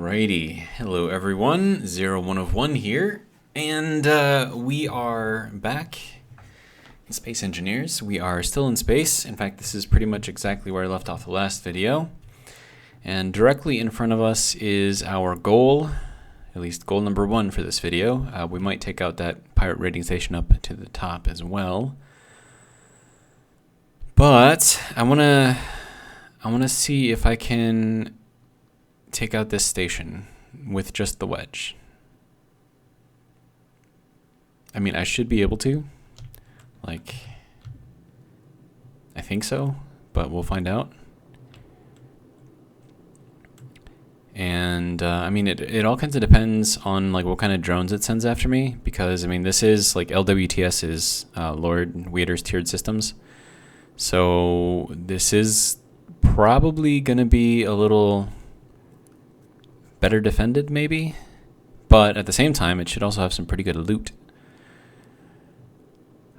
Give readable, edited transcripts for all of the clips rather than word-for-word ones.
Alrighty, hello everyone, 01 of 1 here, and we are back in Space Engineers. We are still in space. In fact, this is pretty much exactly where I left off the last video. And directly in front of us is our goal, at least goal number 1 for this video. We might take out that pirate raiding station up to the top as well. But I wanna see if I can take out this station with just the wedge. I mean, I should be able to. Like, I think so, but we'll find out. And I mean, it all kinds of depends on like what kind of drones it sends after me, because I mean, this is like LWTS is Lord Weader's tiered systems. So this is probably gonna be a little better defended, maybe, but at the same time, it should also have some pretty good loot.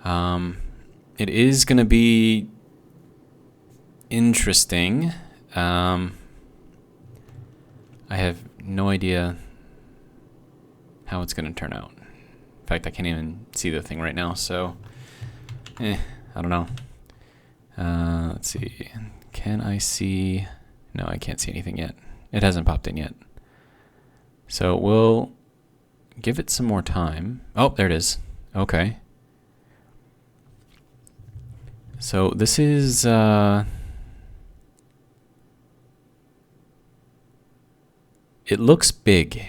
It is going to be interesting. I have no idea how it's going to turn out. In fact, I can't even see the thing right now, so I don't know. Let's see. Can I see? No, I can't see anything yet. It hasn't popped in yet. So we'll give it some more time. Oh, there it is. Okay. So this is it looks big.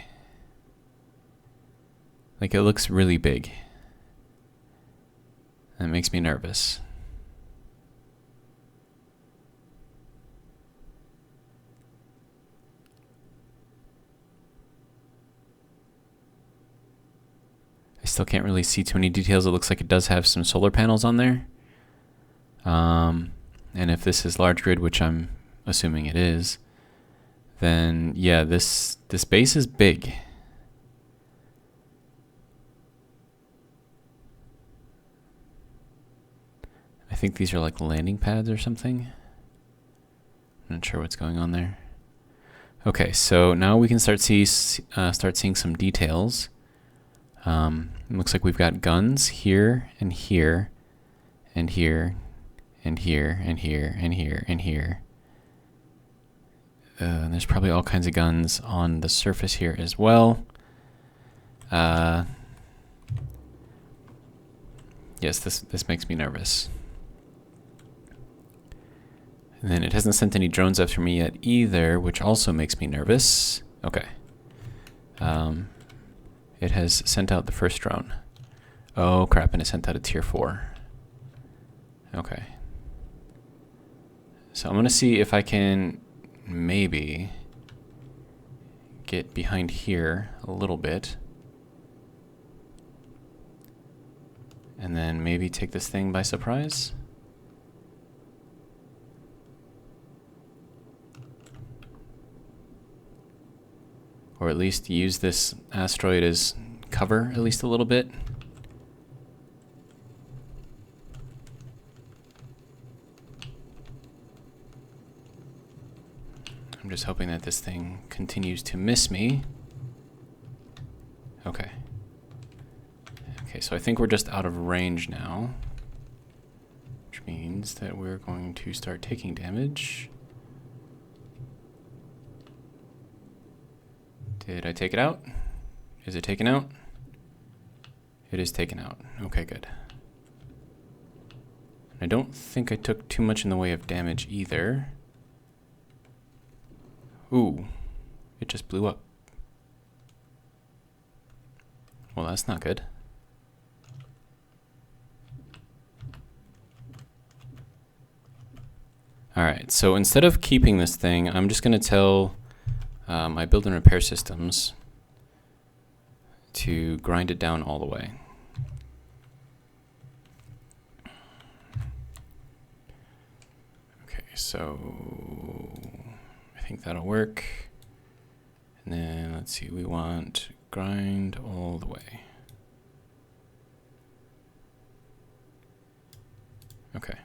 Like, it looks really big. That makes me nervous. I still can't really see too many details. It looks like it does have some solar panels on there. And if this is large grid, which I'm assuming it is, then yeah, this base is big. I think these are like landing pads or something. I'm not sure what's going on there. Okay, so now we can start seeing some details. It looks like we've got guns here and here and here and here and here and here and here. There's probably all kinds of guns on the surface here as well. Yes, this makes me nervous. And then it hasn't sent any drones after me yet either, which also makes me nervous. Okay. It has sent out the first drone. Oh crap, and it sent out a tier 4. Okay. So I'm gonna see if I can maybe get behind here a little bit. And then maybe take this thing by surprise. Or at least use this asteroid as cover at least a little bit. I'm just hoping that this thing continues to miss me. Okay. Okay, so I think we're just out of range now, which means that we're going to start taking damage. Did I take it out? Is it taken out? It is taken out. Okay, good. I don't think I took too much in the way of damage either. Ooh, it just blew up. Well, that's not good. Alright, so instead of keeping this thing, I'm just going to tell my build and repair systems to grind it down all the way. Okay, so I think that'll work. And then let's see, we want grind all the way. Okay.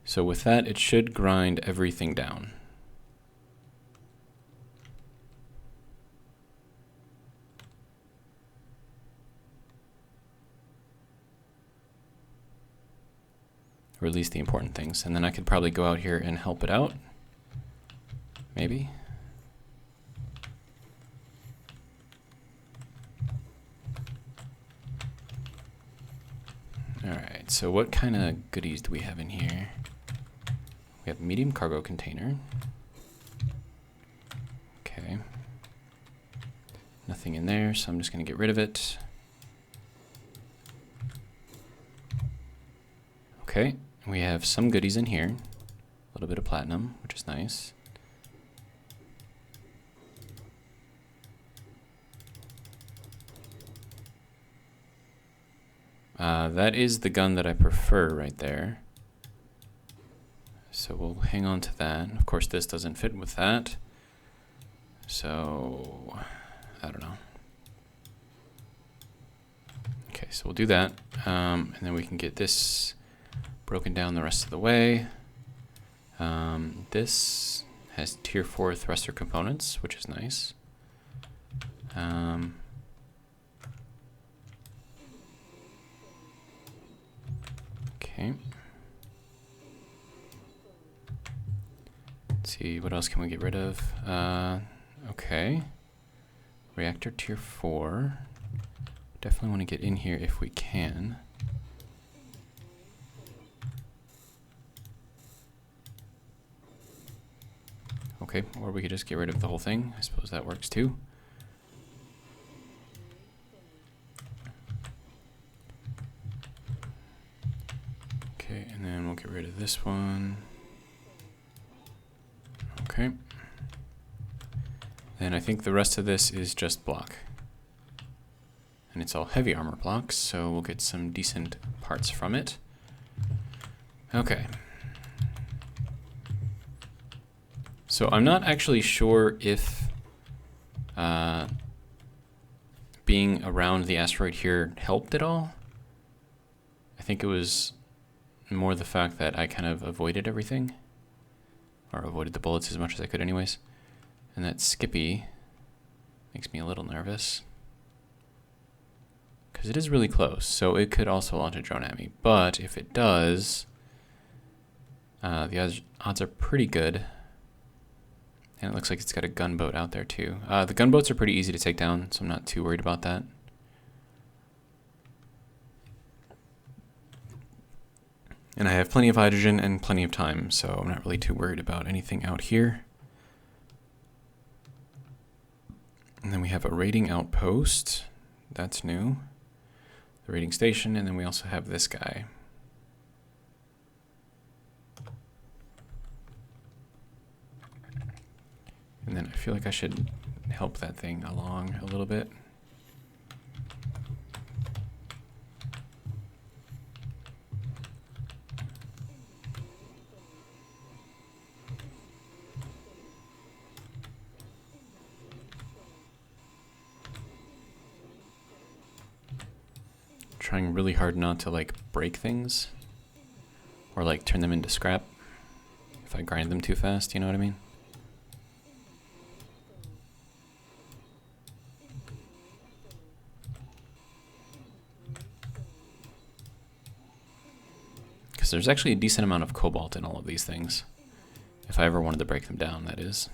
So with that, it should grind everything down. or at least the important things. And then I could probably go out here and help it out. Maybe. Alright, so what kind of goodies do we have in here? We have medium cargo container. Okay. Nothing in there, so I'm just going to get rid of it. Okay, we have some goodies in here. A little bit of platinum, which is nice. That is the gun that I prefer right there. So we'll hang on to that. Of course, this doesn't fit with that. So, I don't know. Okay, so we'll do that. And then we can get this broken down the rest of the way. This has tier 4 thruster components, which is nice. Okay. Let's see, what else can we get rid of? Okay. Reactor tier 4. Definitely want to get in here if we can. Okay, or we could just get rid of the whole thing. I suppose that works too. Okay, and then we'll get rid of this one. Okay. Then I think the rest of this is just block. And it's all heavy armor blocks, so we'll get some decent parts from it. Okay. So I'm not actually sure if being around the asteroid here helped at all. I think it was more the fact that I kind of avoided everything, or avoided the bullets as much as I could anyways. And that Skippy makes me a little nervous, because it is really close, so it could also launch a drone at me. But if it does, the odds are pretty good. And it looks like it's got a gunboat out there too. The gunboats are pretty easy to take down, so I'm not too worried about that. And I have plenty of hydrogen and plenty of time, so I'm not really too worried about anything out here. And then we have a raiding outpost. That's new. The raiding station, and then we also have this guy. And then I feel like I should help that thing along a little bit. Trying really hard not to like break things or like turn them into scrap if I grind them too fast, you know what I mean? Because there's actually a decent amount of cobalt in all of these things. If I ever wanted to break them down, that is.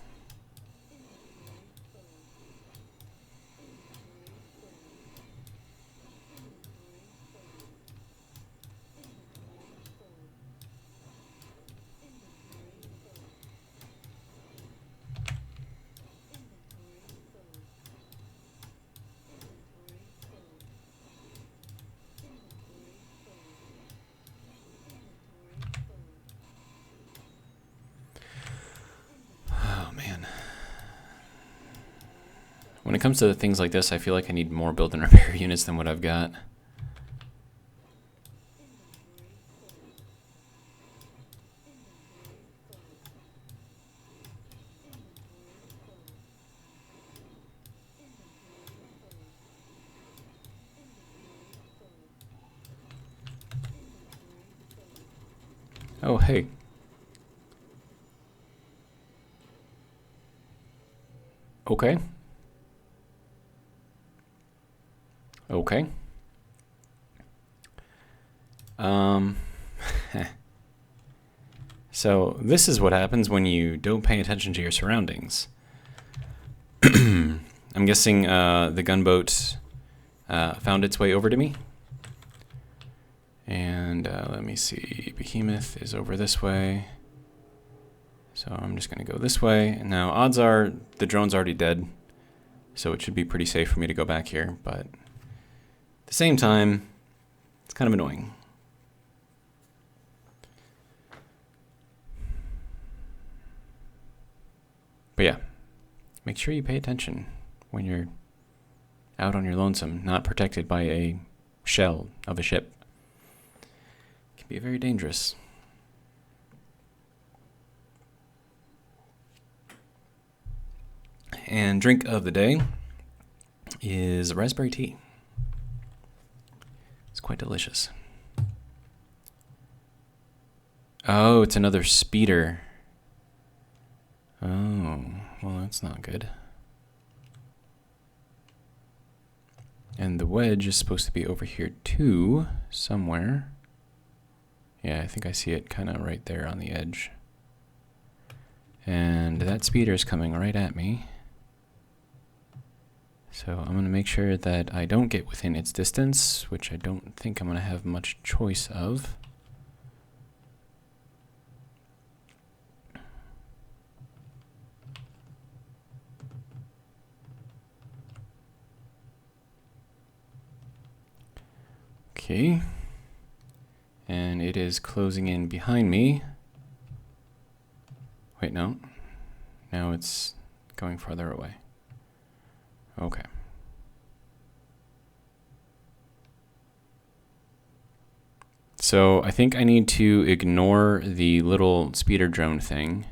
When it comes to things like this, I feel like I need more build and repair units than what I've got. Oh, hey. Okay. Okay. So this is what happens when you don't pay attention to your surroundings. I'm guessing the gunboat found its way over to me. And let me see, Behemoth is over this way. So I'm just going to go this way. Now, odds are the drone's already dead, so it should be pretty safe for me to go back here. But at the same time, it's kind of annoying. But yeah, make sure you pay attention when you're out on your lonesome, not protected by a shell of a ship. It can be very dangerous. And drink of the day is raspberry tea. It's quite delicious. Oh, it's another speeder. Oh, well, that's not good. And the Wedge is supposed to be over here too, somewhere. Yeah, I think I see it kind of right there on the edge. And that speeder is coming right at me. So I'm going to make sure that I don't get within its distance, which I don't think I'm going to have much choice of. Okay. And it is closing in behind me. Wait, no. Now it's going farther away. Okay. So I think I need to ignore the little speeder drone thing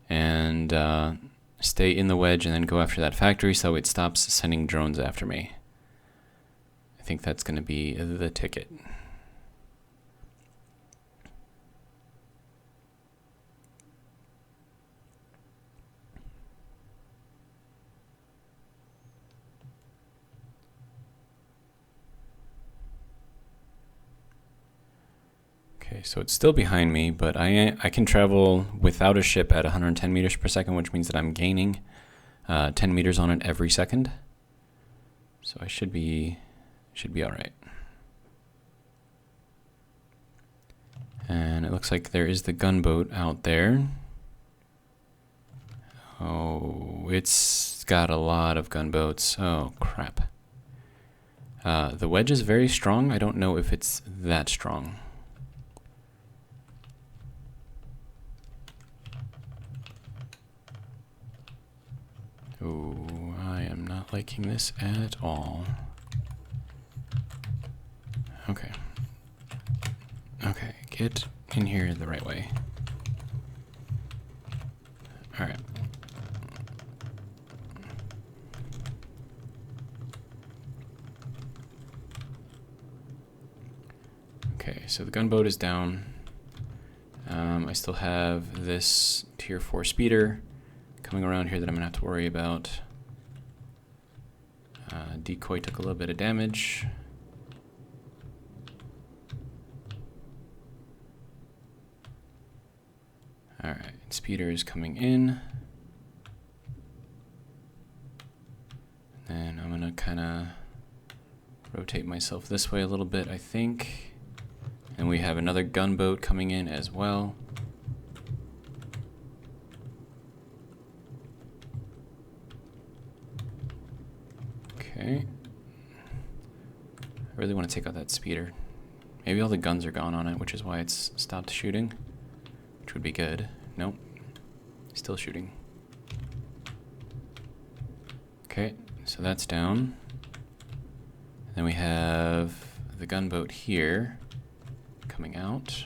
and stay in the Wedge and then go after that factory so it stops sending drones after me. I think that's going to be the ticket. Okay, so it's still behind me, but I can travel without a ship at 110 meters per second, which means that I'm gaining 10 meters on it every second. So I should be all right. And it looks like there is the gunboat out there. Oh, it's got a lot of gunboats. Oh, crap. The Wedge is very strong. I don't know if it's that strong. Ooh, I am not liking this at all. Okay. Okay, get in here the right way. Alright. Okay, so the gunboat is down. I still have this tier 4 speeder coming around here that I'm going to have to worry about. Decoy took a little bit of damage. Alright, speeder is coming in. And I'm going to kind of rotate myself this way a little bit, I think. And we have another gunboat coming in as well. Okay. I really want to take out that speeder. Maybe all the guns are gone on it, which is why it's stopped shooting. Which would be good. Nope. Still shooting. Okay, so that's down. Then we have the gunboat here coming out.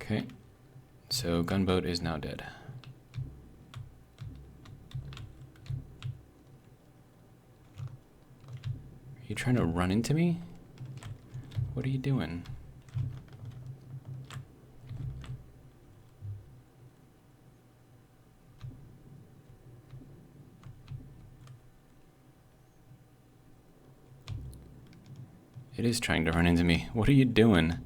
Okay, so gunboat is now dead. Are you trying to run into me? What are you doing? It is trying to run into me. What are you doing?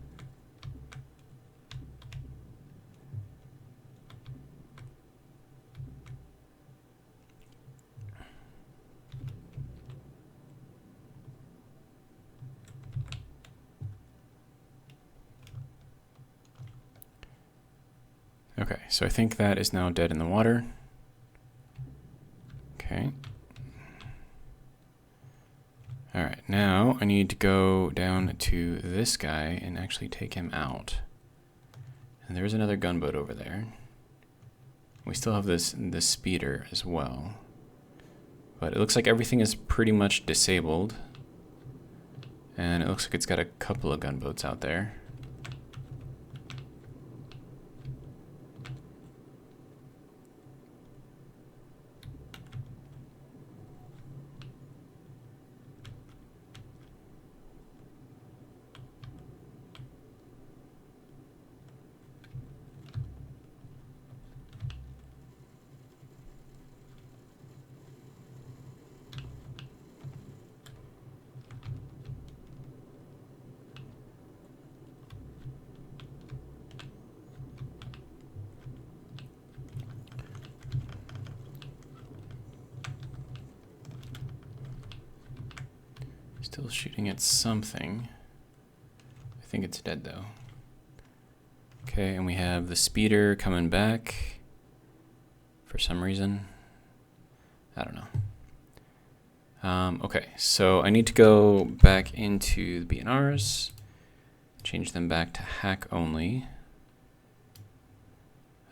Okay, so I think that is now dead in the water. Okay. Alright, now I need to go down to this guy and actually take him out. And there's another gunboat over there. We still have this speeder as well. But it looks like everything is pretty much disabled. And it looks like it's got a couple of gunboats out there. Still shooting at something. I think it's dead though. Okay, and we have the speeder coming back for some reason. I don't know. Okay, so I need to go back into the BNRs, change them back to hack only.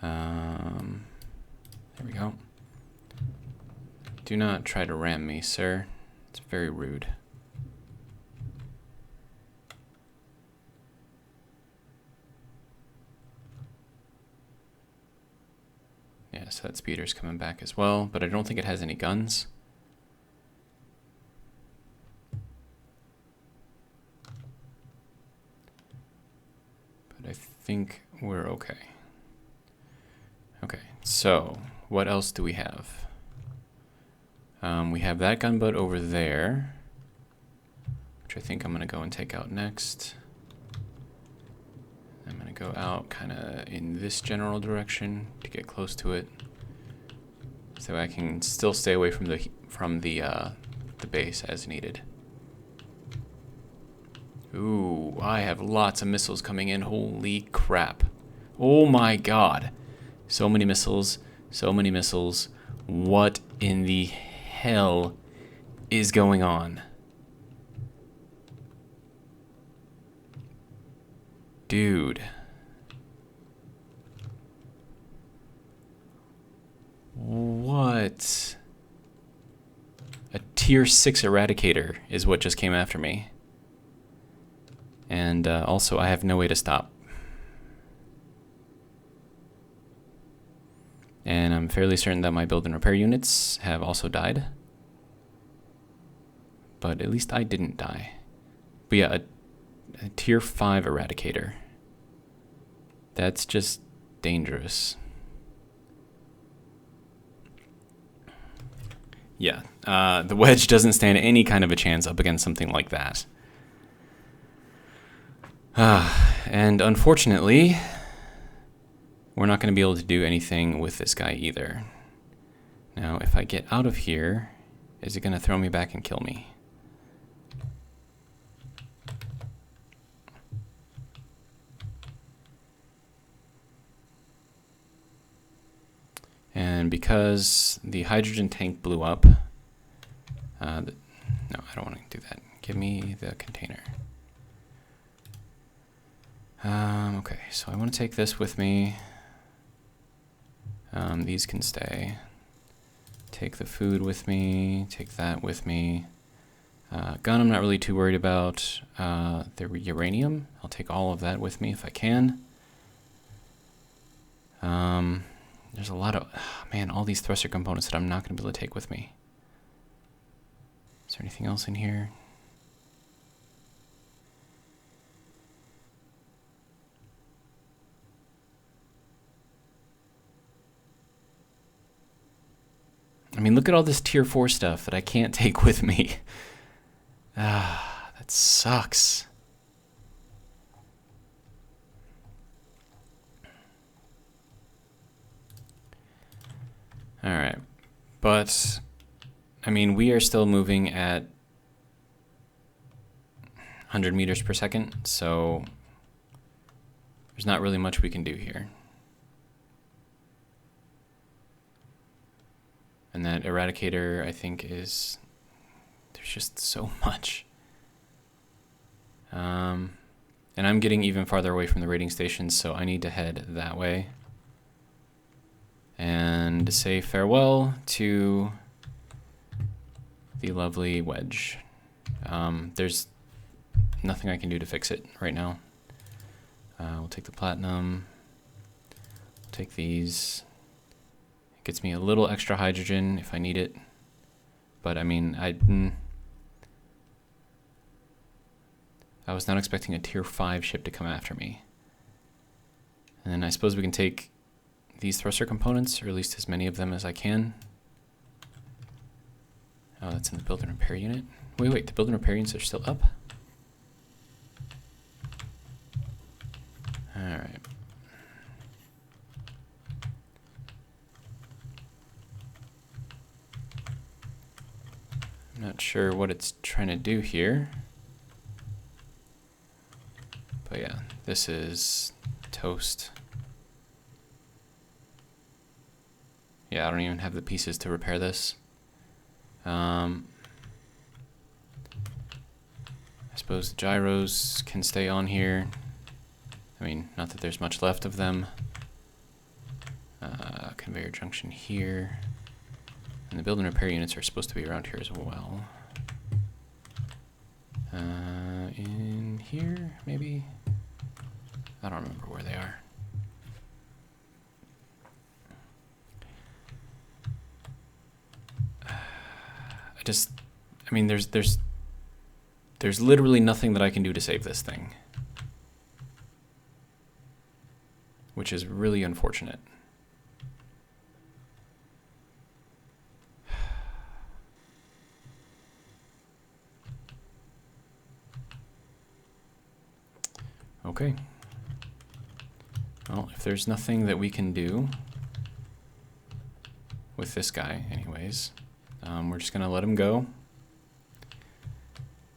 There we go. Do not try to ram me, sir. It's very rude. Yeah, so that speeder's coming back as well, but I don't think it has any guns. But I think we're okay. Okay, so what else do we have? We have that gunboat over there, which I think I'm going to go and take out next. I'm going to go out kind of in this general direction to get close to it, so I can still stay away from the base as needed. Ooh, I have lots of missiles coming in. Holy crap. Oh my god. So many missiles. So many missiles. What in the hell is going on? Dude. What? A tier 6 eradicator is what just came after me. And also, I have no way to stop. And I'm fairly certain that my build and repair units have also died. But at least I didn't die. But yeah, a tier 5 eradicator. That's just dangerous. Yeah, the Wedge doesn't stand any kind of a chance up against something like that. And unfortunately, we're not going to be able to do anything with this guy either. Now, if I get out of here, is it going to throw me back and kill me? And because the hydrogen tank blew up, no, I don't want to do that. Give me the container. Okay, so I want to take this with me. These can stay. Take the food with me. Take that with me. Gun I'm not really too worried about. The uranium, I'll take all of that with me if I can. There's a lot of, man, all these thruster components that I'm not going to be able to take with me. Is there anything else in here? I mean, look at all this tier 4 stuff that I can't take with me. That That sucks. All right, but I mean, we are still moving at 100 meters per second, so there's not really much we can do here. And that eradicator, I think, is, there's just so much. And I'm getting even farther away from the raiding stations, so I need to head that way. And say farewell to the lovely Wedge. There's nothing I can do to fix it right now. We'll take the platinum. We'll take these. It gets me a little extra hydrogen if I need it. But I mean, I was not expecting a tier 5 ship to come after me. And then I suppose we can take these thruster components, or at least as many of them as I can. Oh, that's in the build and repair unit. Wait, the build and repair units are still up? Alright. I'm not sure what it's trying to do here. But yeah, this is toast. Yeah, I don't even have the pieces to repair this. I suppose the gyros can stay on here. I mean, not that there's much left of them. Conveyor junction here. And the build and repair units are supposed to be around here as well. In here, maybe? I don't remember where they are. I mean, there's literally nothing that I can do to save this thing. Which is really unfortunate. Okay. Well, if there's nothing that we can do with this guy anyways, we're just gonna let him go.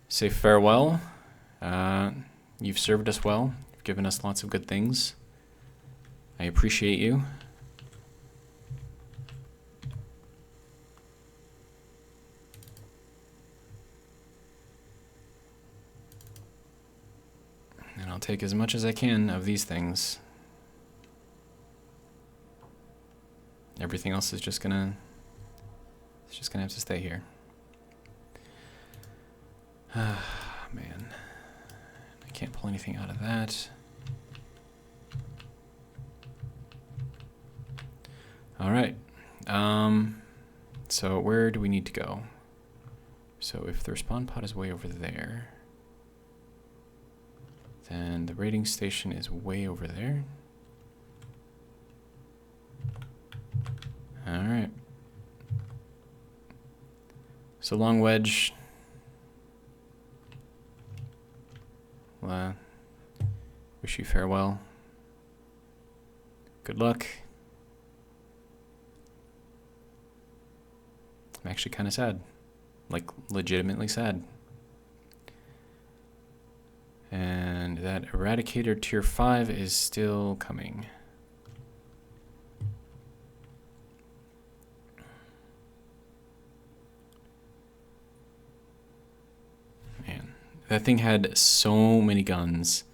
Say farewell. You've served us well. You've given us lots of good things. I appreciate you. And I'll take as much as I can of these things. Everything else is just gonna have to stay here. Man, I can't pull anything out of that. All right. So where do we need to go? So if the respawn pod is way over there, then the raiding station is way over there. All right. So long, Wedge. Well, wish you farewell. Good luck. I'm actually kind of sad. Like, legitimately sad. And that Eradicator Tier 5 is still coming. Man, that thing had so many guns,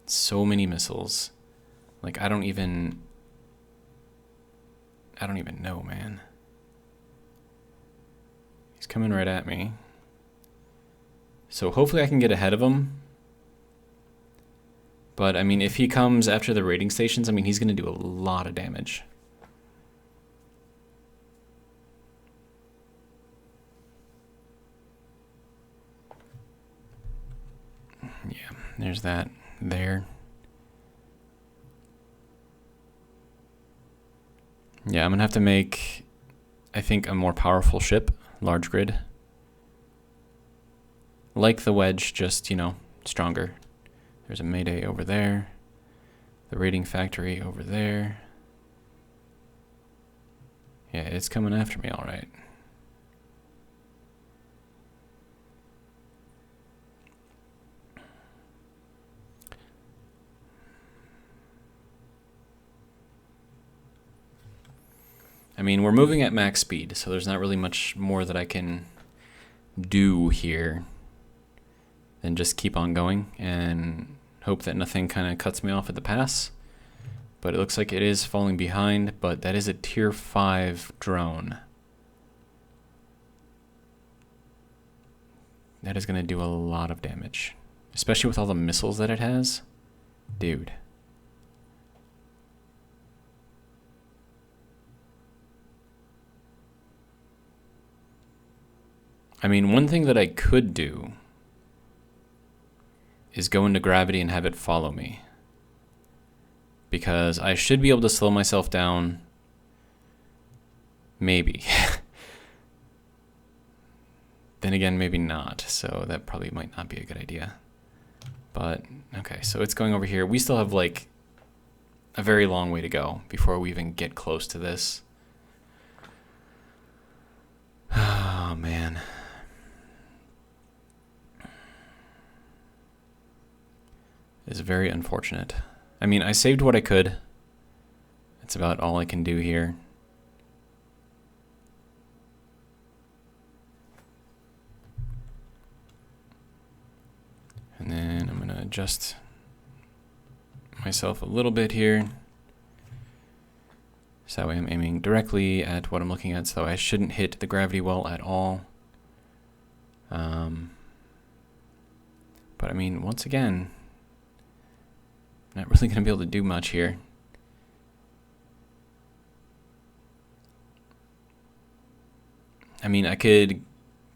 so many missiles. Like, I don't even know, man. He's coming right at me. So hopefully I can get ahead of him. But, I mean, if he comes after the raiding stations, I mean, he's going to do a lot of damage. Yeah, there's that there. Yeah, I'm going to have to make, I think, a more powerful ship, large grid. Like the Wedge, just, you know, stronger. There's a Mayday over there. The raiding factory over there. Yeah, it's coming after me, all right. I mean, we're moving at max speed, so there's not really much more that I can do here than just keep on going and hope that nothing kind of cuts me off at the pass. But it looks like it is falling behind, but that is a tier 5 drone. That is going to do a lot of damage, especially with all the missiles that it has. Dude. I mean, one thing that I could do is go into gravity and have it follow me, because I should be able to slow myself down. Maybe. Then again, maybe not, so that probably might not be a good idea. But, okay, so it's going over here. We still have, like, a very long way to go before we even get close to this. Oh, man. It's very unfortunate. I mean, I saved what I could. That's about all I can do here. And then I'm going to adjust myself a little bit here. So that way I'm aiming directly at what I'm looking at, so I shouldn't hit the gravity well at all. But I mean, once again, not really going to be able to do much here. I mean, I could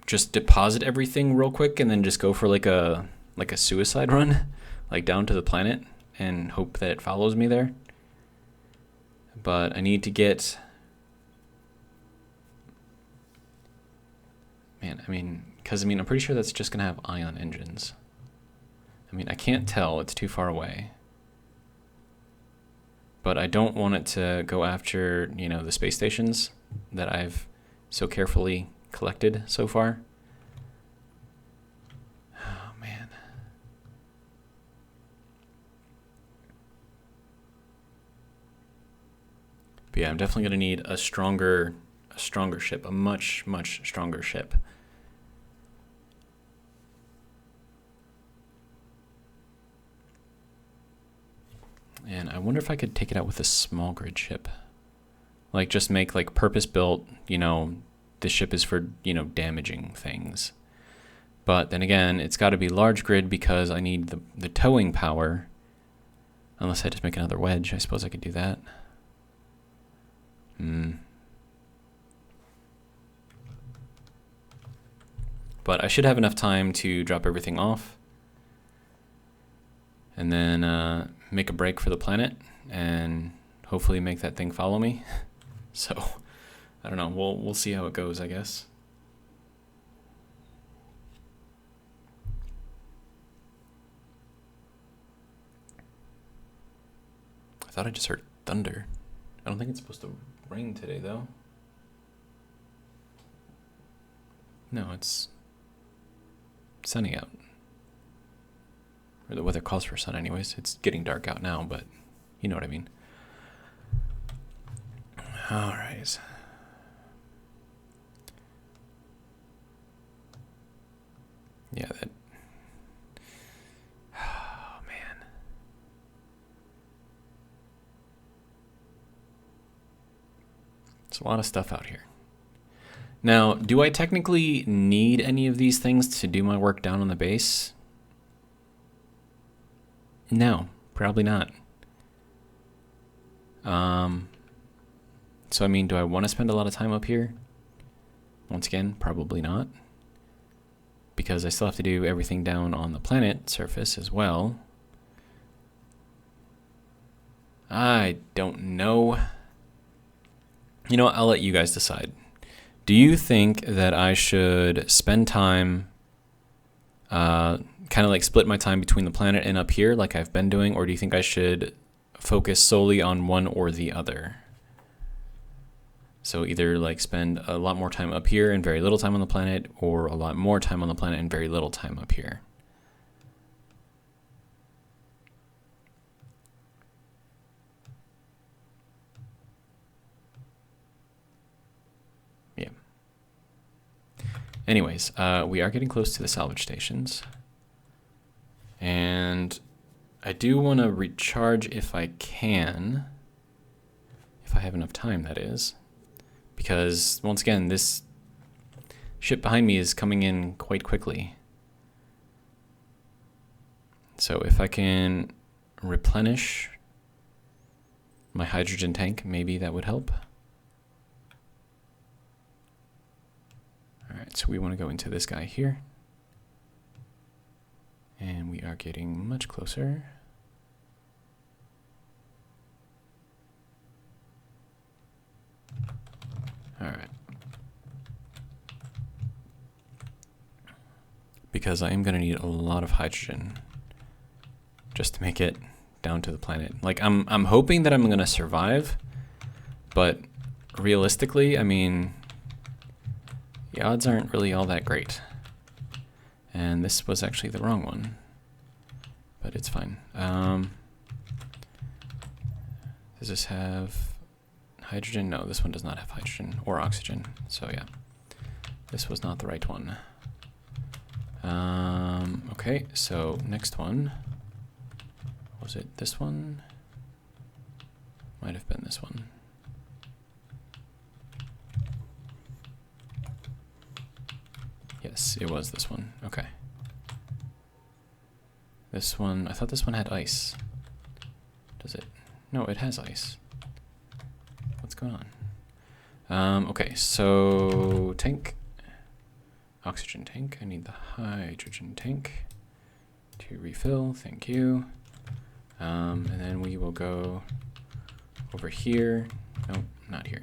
just deposit everything real quick and then just go for like a suicide run, like down to the planet, and hope that it follows me there. But I need to get... Man, I mean, because I mean, I'm pretty sure that's just going to have ion engines. I mean, I can't tell, it's too far away. But I don't want it to go after, you know, the space stations that I've so carefully collected so far. Oh, man. But yeah, I'm definitely going to need a stronger ship, a much, much stronger ship. And I wonder if I could take it out with a small grid ship. Like, just make, like, purpose-built, you know, this ship is for, you know, damaging things. But then again, it's got to be large grid because I need the towing power. Unless I just make another Wedge. I suppose I could do that. But I should have enough time to drop everything off. And then make a break for the planet. And hopefully make that thing follow me. So, I don't know. We'll see how it goes, I guess. I thought I just heard thunder. I don't think it's supposed to rain today, though. No, it's sunny out. Or the weather calls for sun anyways. It's getting dark out now, but you know what I mean. All right. Yeah, that... Oh, man. There's a lot of stuff out here. Now, do I technically need any of these things to do my work down on the base? No, probably not. So, I mean, do I want to spend a lot of time up here? Once again, probably not. Because I still have to do everything down on the planet surface as well. I don't know. You know what? I'll let you guys decide. Do you think that I should spend time kind of like split my time between the planet and up here like I've been doing, or do you think I should focus solely on one or the other? So either like spend a lot more time up here and very little time on the planet, or a lot more time on the planet and very little time up here. Yeah. Anyways, we are getting close to the salvage stations. And I do want to recharge if I can. If I have enough time, that is. Because, once again, this ship behind me is coming in quite quickly. So if I can replenish my hydrogen tank, maybe that would help. Alright, so we want to go into this guy here. And we are getting much closer. All right. Because I am going to need a lot of hydrogen just to make it down to the planet. Like, I'm hoping that I'm going to survive, but realistically, I mean, the odds aren't really all that great. And this was actually the wrong one, but it's fine. Does this have hydrogen? No, this one does not have hydrogen or oxygen. So yeah, this was not the right one. Okay, so next one. Was it this one? Might have been this one. Yes, it was this one. Okay. This one, I thought this one had ice. Does it? No, it has ice. What's going on? Okay, so tank. Oxygen tank. I need the hydrogen tank to refill. Thank you. And then we will go over here. Nope, not here.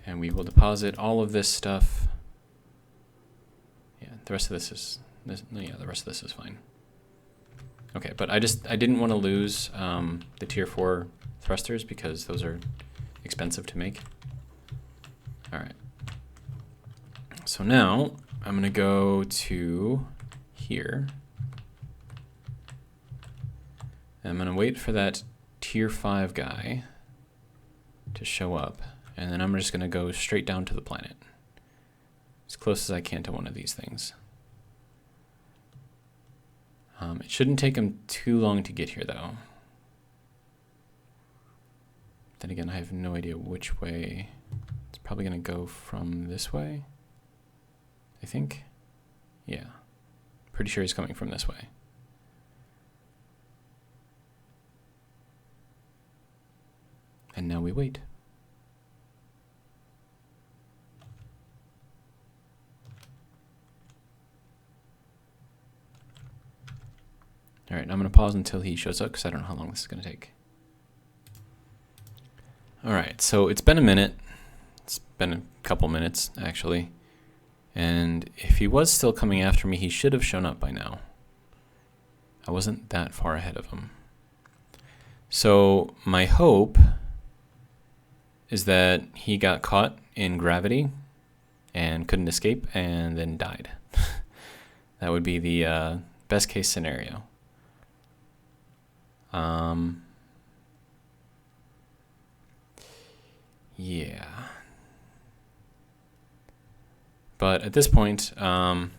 And we will deposit all of this stuff. Yeah, the rest of this is yeah, the rest of this is fine. Okay, but I didn't want to lose the tier 4 thrusters because those are expensive to make. All right. So now I'm gonna go to here. I'm gonna wait for that tier 5 guy to show up. And then I'm just going to go straight down to the planet. As close as I can to one of these things. It shouldn't take him too long to get here, though. Then again, I have no idea which way. It's probably going to go from this way, I think. Yeah. Pretty sure he's coming from this way. And now we wait. All right, I'm going to pause until he shows up because I don't know how long this is going to take. All right, so it's been a minute. It's been a couple minutes, actually. And if he was still coming after me, he should have shown up by now. I wasn't that far ahead of him. So my hope is that he got caught in gravity and couldn't escape and then died. That would be the best case scenario. Yeah. But at this point, all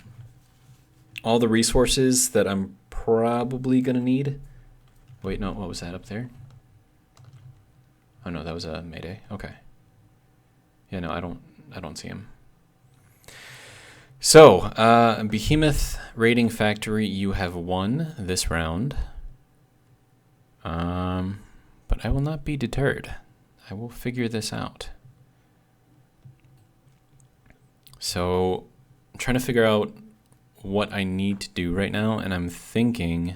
the resources that I'm probably gonna need. Wait, no, what was that up there? Oh no, that was a Mayday. Okay. Yeah, no, I don't see him. So, Behemoth Raiding Factory, you have won this round. But I will not be deterred. I will figure this out. So, I'm trying to figure out what I need to do right now, and I'm thinking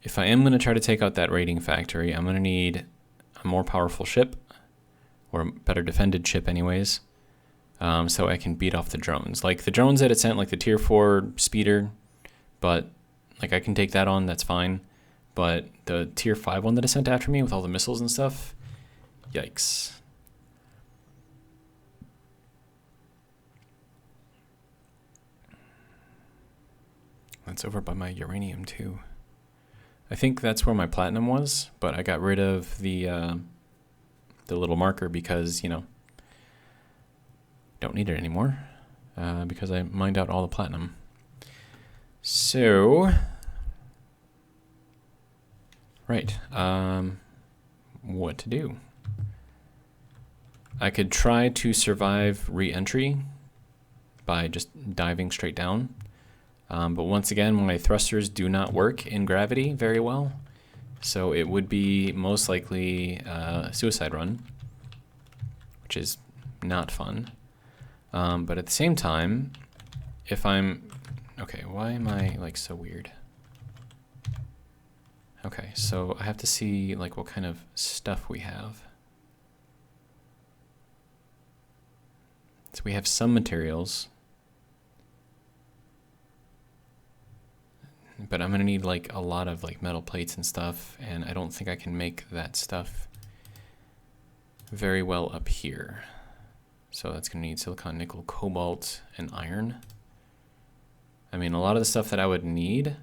if I am going to try to take out that raiding factory, I'm going to need a more powerful ship, or a better defended ship anyways, so I can beat off the drones. Like the drones that it sent, like the tier 4 speeder, but like I can take that on, that's fine. But the tier 5 one that it sent after me with all the missiles and stuff, yikes. That's over by my uranium too. I think that's where my platinum was, but I got rid of the little marker because, you know, don't need it anymore because I mined out all the platinum. So, right, what to do? I could try to survive re-entry by just diving straight down. But once again, my thrusters do not work in gravity very well, so it would be most likely a suicide run, which is not fun. But at the same time, if I'm... Okay, why am I like so weird? Okay, so I have to see like what kind of stuff we have. So we have some materials. But I'm gonna need like a lot of like metal plates and stuff, and I don't think I can make that stuff very well up here. So that's gonna need silicon, nickel, cobalt, and iron. I mean, a lot of the stuff that I would need,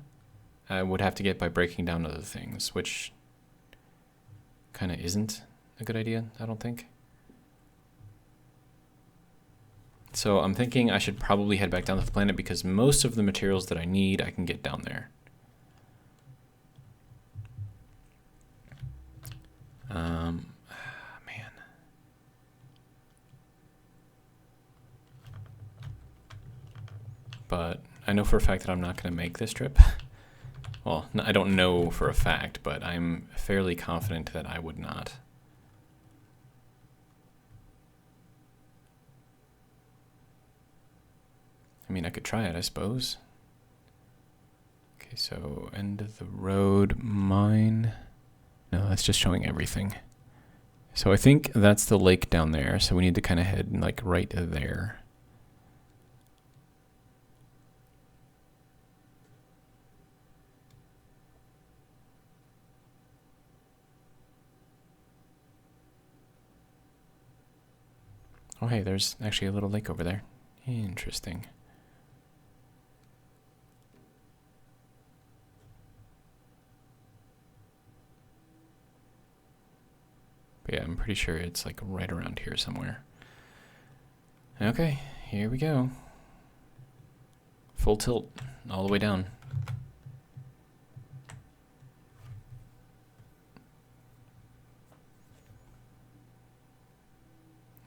I would have to get by breaking down other things, which kind of isn't a good idea, I don't think. So I'm thinking I should probably head back down to the planet because most of the materials that I need, I can get down there. Man. But I know for a fact that I'm not going to make this trip. Well, I don't know for a fact, but I'm fairly confident that I would not. I mean, I could try it, I suppose. Okay, so end of the road mine. No, that's just showing everything. So I think that's the lake down there, so we need to kind of head like right there. Oh hey, there's actually a little lake over there. Interesting. But yeah, I'm pretty sure it's like right around here somewhere. Okay, here we go. Full tilt all the way down.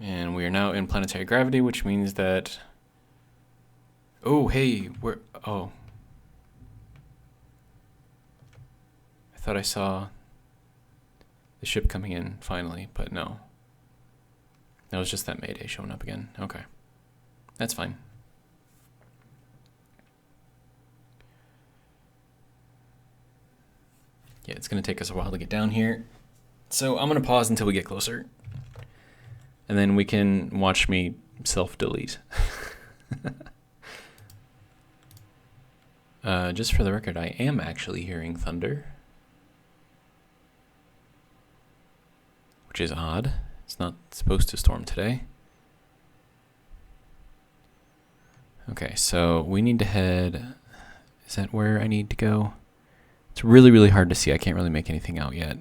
And we are now in planetary gravity, which means that... Oh, hey, where... Oh. I thought I saw the ship coming in finally, but no. That was just that Mayday showing up again. Okay. That's fine. Yeah, it's going to take us a while to get down here. So I'm going to pause until we get closer. And then we can watch me self-delete. Just for the record, I am actually hearing thunder. Which is odd. It's not supposed to storm today. Okay, so we need to head... Is that where I need to go? It's really, really hard to see. I can't really make anything out yet.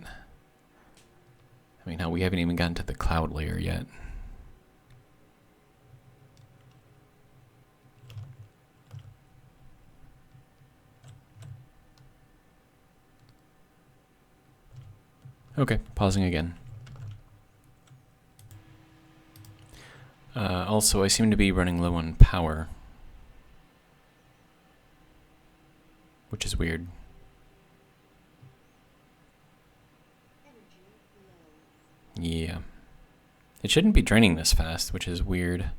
I mean, we haven't even gotten to the cloud layer yet. Okay, pausing again. Also, I seem to be running low on power, which is weird. Yeah. It shouldn't be draining this fast, which is weird.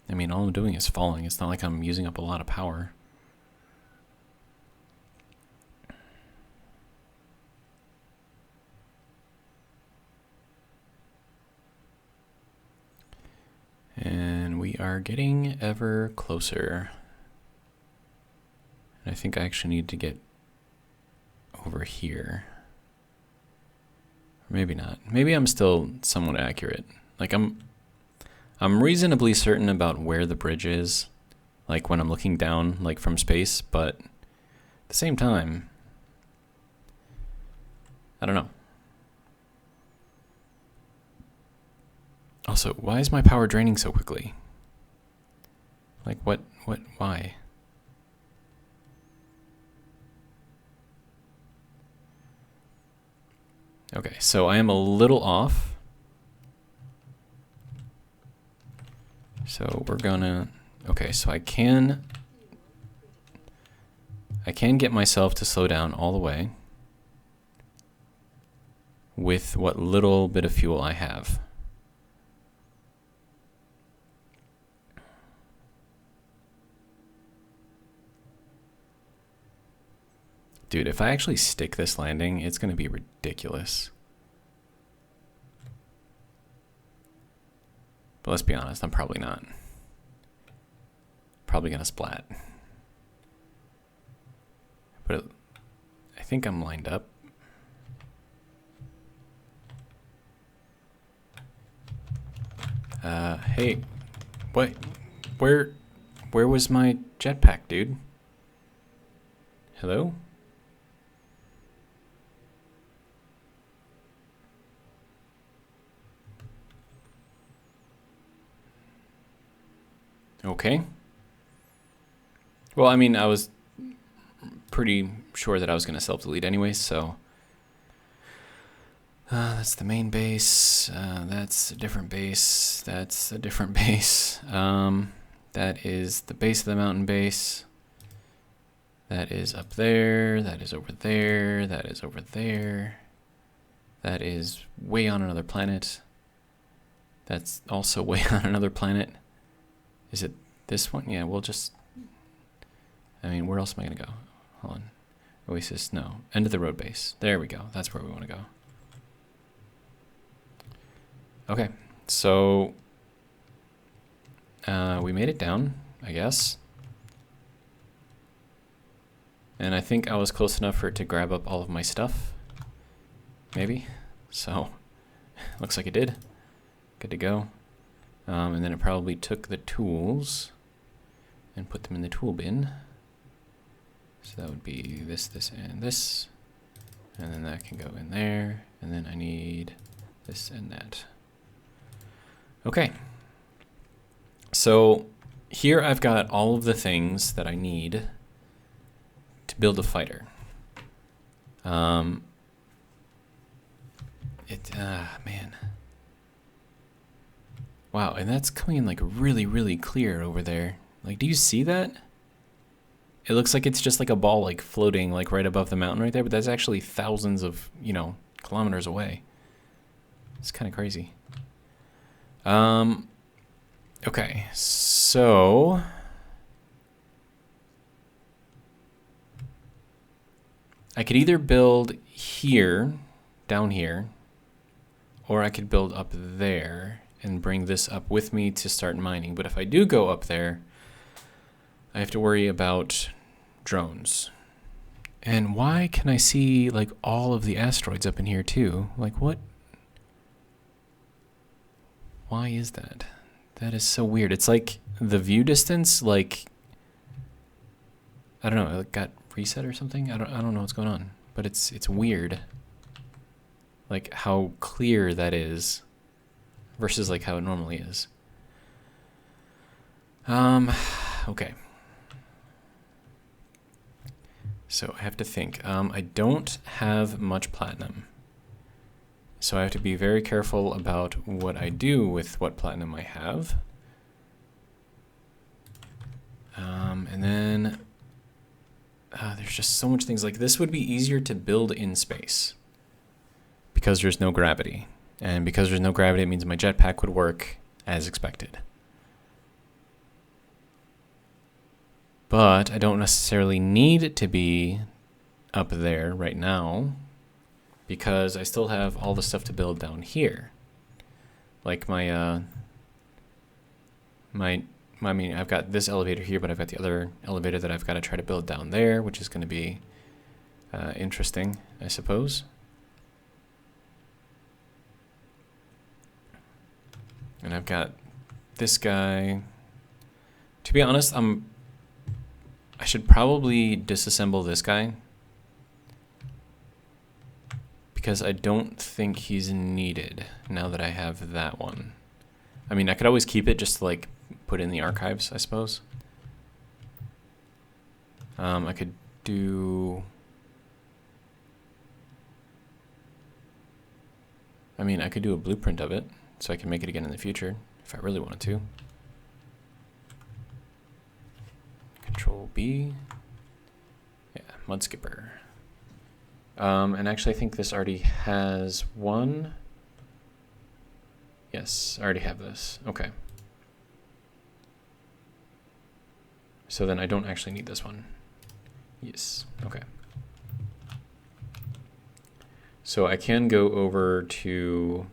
I mean, all I'm doing is falling. It's not like I'm using up a lot of power. We are getting ever closer. And I think I actually need to get over here. Maybe not. Maybe I'm still somewhat accurate. Like I'm reasonably certain about where the bridge is, like when I'm looking down, like from space, but at the same time, I don't know. Also, why is my power draining so quickly? Like why? Okay, so I am a little off. So we're gonna, okay, so I can get myself to slow down all the way with what little bit of fuel I have. Dude, if I actually stick this landing, it's going to be ridiculous. But let's be honest, I'm probably not. Probably going to splat. But I think I'm lined up. Hey, what? Where was my jetpack, dude? Hello? Okay. Well, I mean, I was pretty sure that I was going to self-delete anyways, so... that's the main base, that's a different base, that's a different base, that is the base of the mountain base, that is up there, that is over there, that is over there, that is way on another planet, that's also way on another planet. Is it this one? Yeah, we'll just, I mean, where else am I going to go? Hold on. Oasis, no. End of the road base. There we go. That's where we want to go. Okay, so we made it down, I guess. And I think I was close enough for it to grab up all of my stuff. Maybe. So, looks like it did. Good to go. And then it probably took the tools and put them in the tool bin. So that would be this, this, and this. And then that can go in there. And then I need this and that. Okay. So here I've got all of the things that I need to build a fighter. Man. Wow, and that's coming in like really, really clear over there. Like, do you see that? It looks like it's just like a ball like floating like right above the mountain right there, but that's actually thousands of, kilometers away. It's kind of crazy. Okay, so I could either build here, down here, or I could build up there and bring this up with me to start mining. But if I do go up there, I have to worry about drones. And why can I see like all of the asteroids up in here too? Like what? Why is that? That is so weird. It's like the view distance, like, I don't know, it got reset or something? I don't know what's going on, but it's weird. Like how clear that is versus like how it normally is. Okay. So I have to think. I don't have much platinum. So I have to be very careful about what I do with what platinum I have. And then there's just so much things. Like this would be easier to build in space because there's no gravity. And because there's no gravity, it means my jetpack would work as expected. But I don't necessarily need it to be up there right now because I still have all the stuff to build down here. Like my I mean, I've got this elevator here, but I've got the other elevator that I've got to try to build down there, which is going to be interesting, I suppose. And I've got this guy. To be honest, I should probably disassemble this guy, because I don't think he's needed now that I have that one. I mean, I could always keep it just to like put in the archives, I suppose. I could do... I mean, I could do a blueprint of it, so I can make it again in the future, if I really wanted to. Control B. Yeah, mud skipper. And actually, I think this already has one. Yes, I already have this. Okay. So then I don't actually need this one. Yes, okay. So I can go over to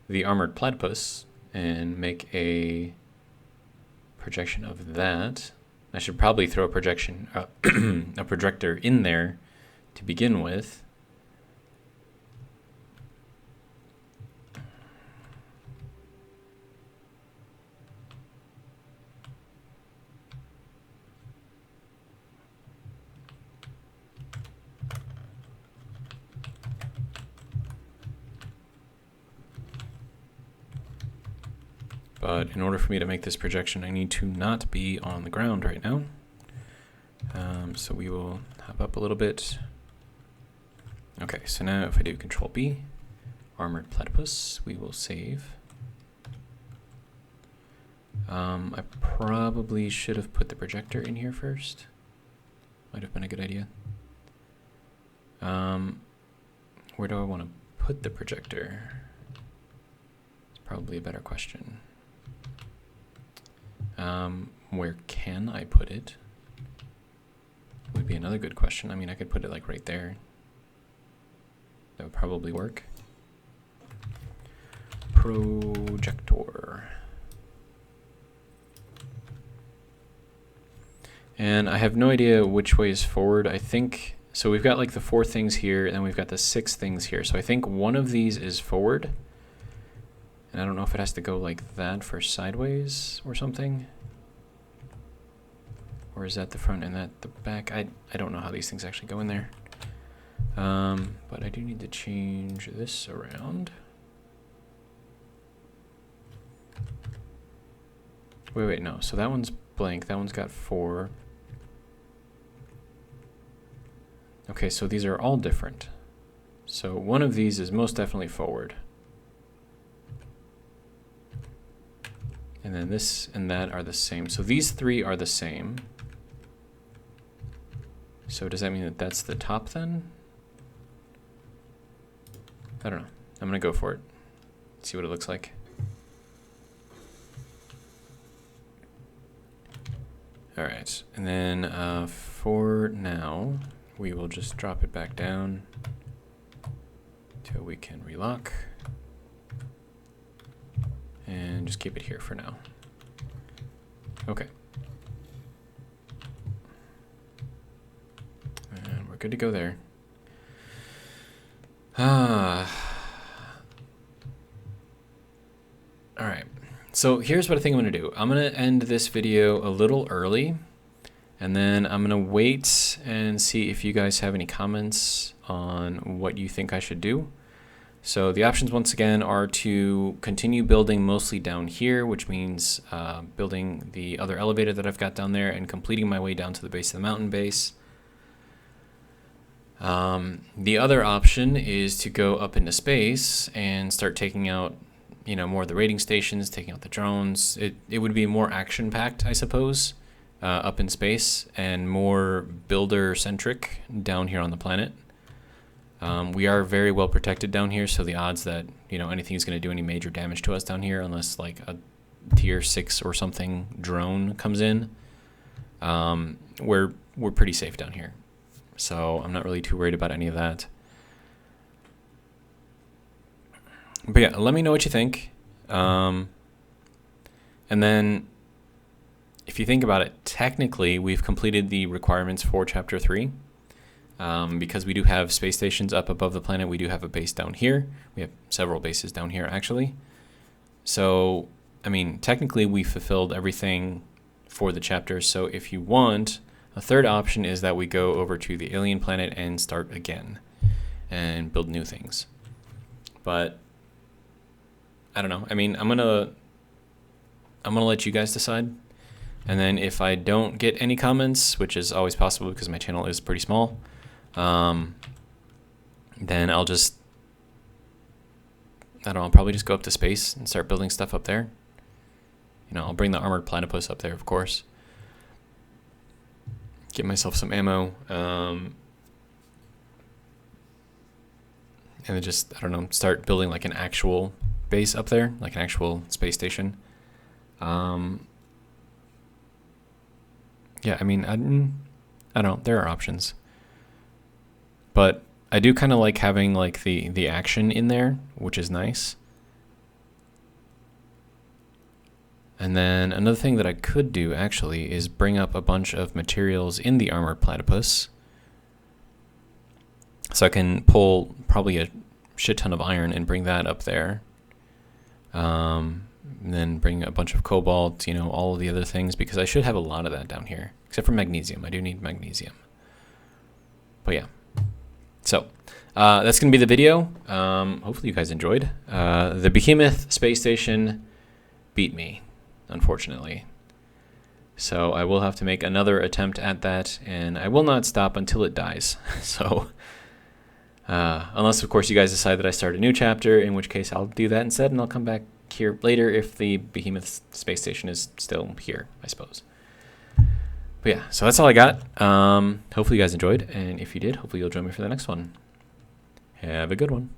the armored platypus and make a projection of that. I should probably throw a projection, a projector in there to begin with. But in order for me to make this projection, I need to not be on the ground right now. So we will hop up a little bit. Okay, so now if I do Control B, armored platypus, we will save. I probably should have put the projector in here first. Might have been a good idea. Where do I want to put the projector? It's probably a better question. Where can I put it? Would be another good question. I mean, I could put it like right there. That would probably work. Projector. And I have no idea which way is forward. I think, so we've got like the 4 things here, and then we've got the 6 things here. So I think one of these is forward. And I don't know if it has to go like that for sideways or something. Or is that the front and that the back? I don't know how these things actually go in there. But I do need to change this around. Wait, no. So that one's blank. That one's got 4. Okay, so these are all different. So one of these is most definitely forward. And then this and that are the same. So these 3 are the same. So does that mean that that's the top then? I don't know. I'm going to go for it. See what it looks like. All right. And then for now, we will just drop it back down till we can relock. And just keep it here for now. Okay. And we're good to go there. All right. So here's what I think I'm going to do. I'm going to end this video a little early, and then I'm going to wait and see if you guys have any comments on what you think I should do. So the options once again are to continue building mostly down here, which means building the other elevator that I've got down there and completing my way down to the base of the mountain base. The other option is to go up into space and start taking out, you know, more of the raiding stations, taking out the drones. It would be more action-packed, I suppose, up in space, and more builder-centric down here on the planet. We are very well protected down here, so the odds that, you know, anything is going to do any major damage to us down here, unless like a tier 6 or something drone comes in, we're pretty safe down here. So I'm not really too worried about any of that. But yeah, let me know what you think. And then if you think about it, technically we've completed the requirements for Chapter 3. Because we do have space stations up above the planet, we do have a base down here. We have several bases down here, actually. So, I mean, technically we fulfilled everything for the chapter. So if you want, a third option is that we go over to the alien planet and start again and build new things. But I don't know. I mean, I'm gonna let you guys decide. And then if I don't get any comments, which is always possible because my channel is pretty small, then I'll just, I don't know, I'll probably just go up to space and start building stuff up there. You know, I'll bring the armored platypus up there, of course. Get myself some ammo. And then just, I don't know, start building like an actual base up there, like an actual space station. Yeah, I mean, I don't know, there are options. But I do kind of like having like the action in there, which is nice. And then another thing that I could do actually is bring up a bunch of materials in the armored platypus. So I can pull probably a shit ton of iron and bring that up there. And then bring a bunch of cobalt, you know, all of the other things, because I should have a lot of that down here, except for magnesium. I do need magnesium. But yeah. So that's going to be the video. Hopefully you guys enjoyed. The Behemoth space station beat me, unfortunately. So I will have to make another attempt at that, and I will not stop until it dies. So unless, of course, you guys decide that I start a new chapter, in which case I'll do that instead, and I'll come back here later if the Behemoth space station is still here, I suppose. But yeah, so that's all I got. Hopefully you guys enjoyed, and if you did, hopefully you'll join me for the next one. Have a good one.